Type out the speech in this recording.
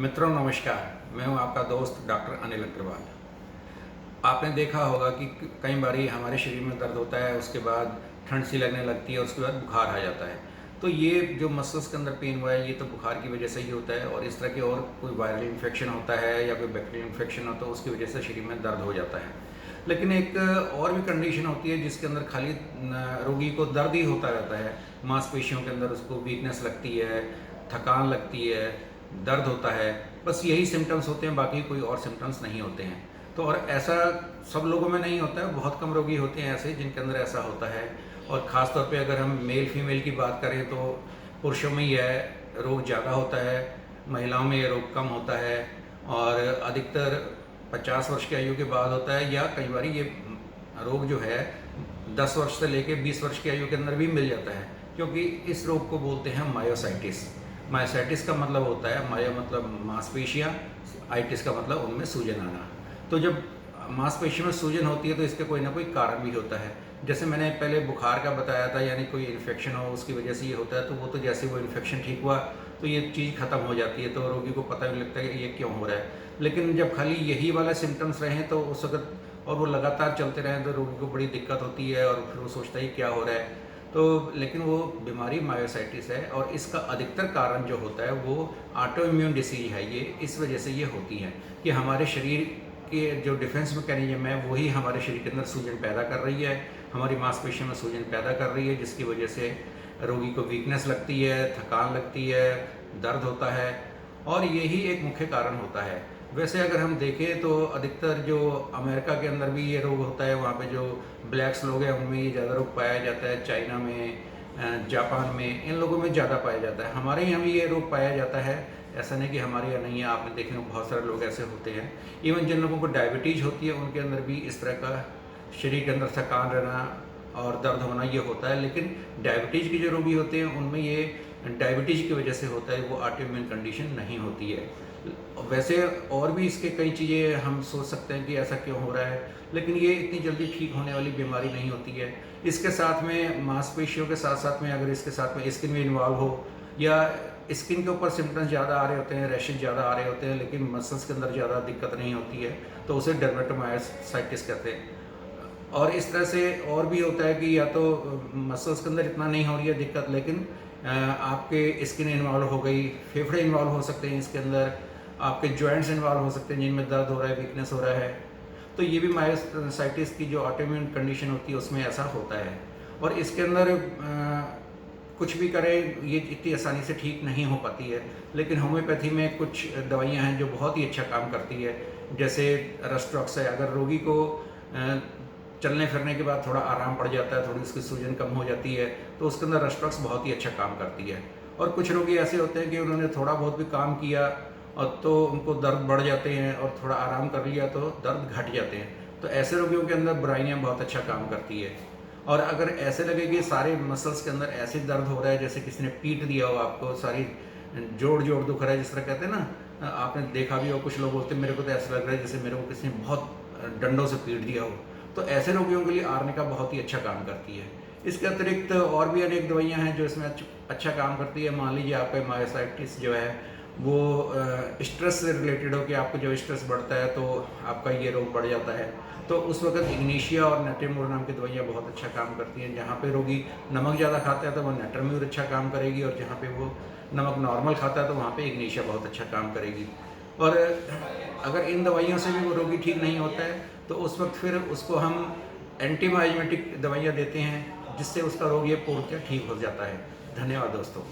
मित्रों नमस्कार। मैं हूं आपका दोस्त डॉक्टर अनिल अग्रवाल। आपने देखा होगा कि कई बारी हमारे शरीर में दर्द होता है, उसके बाद ठंड सी लगने लगती है, उसके बाद बुखार आ जाता है। तो ये जो मसल्स के अंदर पेन हुआ है, ये तो बुखार की वजह से ही होता है, और इस तरह के और कोई वायरल इन्फेक्शन होता है या कोई बैक्टीरियल इन्फेक्शन हो तो उसकी वजह से शरीर में दर्द हो जाता है। लेकिन एक और भी कंडीशन होती है जिसके अंदर खाली रोगी को दर्द ही होता रहता है। मांसपेशियों के अंदर उसको वीकनेस लगती है, थकान लगती है, दर्द होता है। बस यही सिम्टम्स होते हैं, बाकी कोई और सिम्टम्स नहीं होते हैं। तो और ऐसा सब लोगों में नहीं होता है, बहुत कम रोगी होते हैं ऐसे जिनके अंदर ऐसा होता है। और ख़ास तौर पे अगर हम मेल फीमेल की बात करें तो पुरुषों में यह रोग ज़्यादा होता है, महिलाओं में ये रोग कम होता है, और अधिकतर 50 वर्ष की आयु के बाद होता है, या कई बार ये रोग जो है 10 वर्ष से लेकर 20 वर्ष की आयु के अंदर भी मिल जाता है, क्योंकि इस रोग को बोलते हैं मायोसाइटिस। मायोसाइटिस का मतलब होता है, मायो मतलब मांसपेशियाँ, आइटिस का मतलब उनमें सूजन आना। तो जब मांसपेशी में सूजन होती है तो इसके कोई ना कोई कारण भी होता है। जैसे मैंने पहले बुखार का बताया था, यानी कोई इन्फेक्शन हो उसकी वजह से ये होता है, तो वो तो जैसे वो इन्फेक्शन ठीक हुआ तो ये चीज़ ख़त्म हो जाती है, तो रोगी को पता भी लगता है कि ये क्यों हो रहा है। लेकिन जब खाली यही वाला सिम्टम्स रहें तो उस वक्त, और वो लगातार चलते रहें, तो रोगी को बड़ी दिक्कत होती है और फिर वो सोचता है क्या हो रहा है। तो लेकिन वो बीमारी मायोसाइटिस है, और इसका अधिकतर कारण जो होता है वो ऑटो इम्यून डिसीज है। ये इस वजह से ये होती है कि हमारे शरीर के जो डिफेंस मैकेनिज्म है वही हमारे शरीर के अंदर सूजन पैदा कर रही है, हमारी मांसपेशियों में सूजन पैदा कर रही है, जिसकी वजह से रोगी को वीकनेस लगती है, थकान लगती है, दर्द होता है, और यही एक मुख्य कारण होता है। वैसे अगर हम देखें तो अधिकतर जो अमेरिका के अंदर भी ये रोग होता है, वहाँ पे जो ब्लैक्स लोग हैं उनमें ये ज़्यादा रोग पाया जाता है, चाइना में, जापान में, इन लोगों में ज़्यादा पाया जाता है। हमारे यहाँ भी ये रोग पाया जाता है, ऐसा नहीं कि हमारे यहाँ नहीं है। आपने देखे होंगे बहुत सारे लोग ऐसे होते हैं। इवन जिन लोगों को डायबिटीज़ होती है उनके अंदर भी इस तरह का शरीर के अंदर थकान रहना और दर्द होना ये होता है। लेकिन डायबिटीज़ के जो रोगी होते हैं उनमें ये डायबिटीज़ की वजह से होता है, वो ऑटो इम्यून कंडीशन नहीं होती है। वैसे और भी इसके कई चीज़ें हम सोच सकते हैं कि ऐसा क्यों हो रहा है, लेकिन ये इतनी जल्दी ठीक होने वाली बीमारी नहीं होती है। इसके साथ में मांसपेशियों के साथ साथ में अगर इसके साथ में स्किन भी इन्वॉल्व हो, या स्किन के ऊपर सिम्टम्स ज़्यादा आ रहे होते हैं, रैशेज ज़्यादा आ रहे होते हैं, लेकिन मसल्स के अंदर ज़्यादा दिक्कत नहीं होती है, तो उसे डर्मेटोमायोसाइटिस कहते हैं। और इस तरह से और भी होता है कि या तो मसल्स के अंदर इतना नहीं हो रही है दिक्कत, लेकिन आपके स्किन इन्वॉल्व हो गई, फेफड़े इन्वॉल्व हो सकते हैं इसके अंदर, आपके जॉइंट्स इन्वॉल्व हो सकते हैं जिनमें दर्द हो रहा है, वीकनेस हो रहा है। तो ये भी मायोसाइटिस की जो ऑटोइम्यून कंडीशन होती है उसमें ऐसा होता है। और इसके अंदर कुछ भी करें ये इतनी आसानी से ठीक नहीं हो पाती है, लेकिन होम्योपैथी में कुछ दवाइयाँ हैं जो बहुत ही अच्छा काम करती है। जैसे रेस्टोक्स है, अगर रोगी को चलने फिरने के बाद थोड़ा आराम पड़ जाता है, थोड़ी उसकी सूजन कम हो जाती है, तो उसके अंदर रेस्टोक्स बहुत ही अच्छा काम करती है। और कुछ रोगी ऐसे होते हैं कि उन्होंने थोड़ा बहुत भी काम किया और तो उनको दर्द बढ़ जाते हैं, और थोड़ा आराम कर लिया तो दर्द घट जाते हैं। तो ऐसे रोगियों के अंदर ब्राइनिया बहुत अच्छा काम करती है। और अगर ऐसे लगे कि सारे मसल्स के अंदर ऐसे दर्द हो रहा है जैसे किसी ने पीट दिया हो आपको, सारी जोड़ जोड़ दुख रहा है, जिस तरह कहते हैं ना, आपने देखा भी हो, कुछ लोग बोलते हैं मेरे को तो ऐसा लग रहा है जैसे मेरे को किसी ने बहुत डंडों से पीट दिया हो। तो ऐसे रोगियों के लिए आर्निका बहुत ही अच्छा काम करती है। इसके अतिरिक्त और भी अनेक दवाइयाँ हैं जो इसमें अच्छा काम करती है। मान लीजिए आपका मायोसाइटिस जो है वो स्ट्रेस से रिलेटेड हो, कि आपको जो स्ट्रेस बढ़ता है तो आपका ये रोग बढ़ जाता है, तो उस वक्त इग्नीशिया और नेट्रेम्यूर नाम की दवाइयाँ बहुत अच्छा काम करती हैं। जहाँ पे रोगी नमक ज़्यादा खाता है तो वो नेट्रेम्यूर अच्छा काम करेगी, और जहाँ पे वो नमक नॉर्मल खाता है तो वहाँ पे इग्नीशिया बहुत अच्छा काम करेगी। और अगर इन दवाइयों से भी वो रोगी ठीक नहीं होता है तो उस वक्त फिर उसको हम एंटीमाइजेटिक दवाइयाँ देते हैं, जिससे उसका रोग ये पूर्णतः ठीक हो जाता है। धन्यवाद दोस्तों।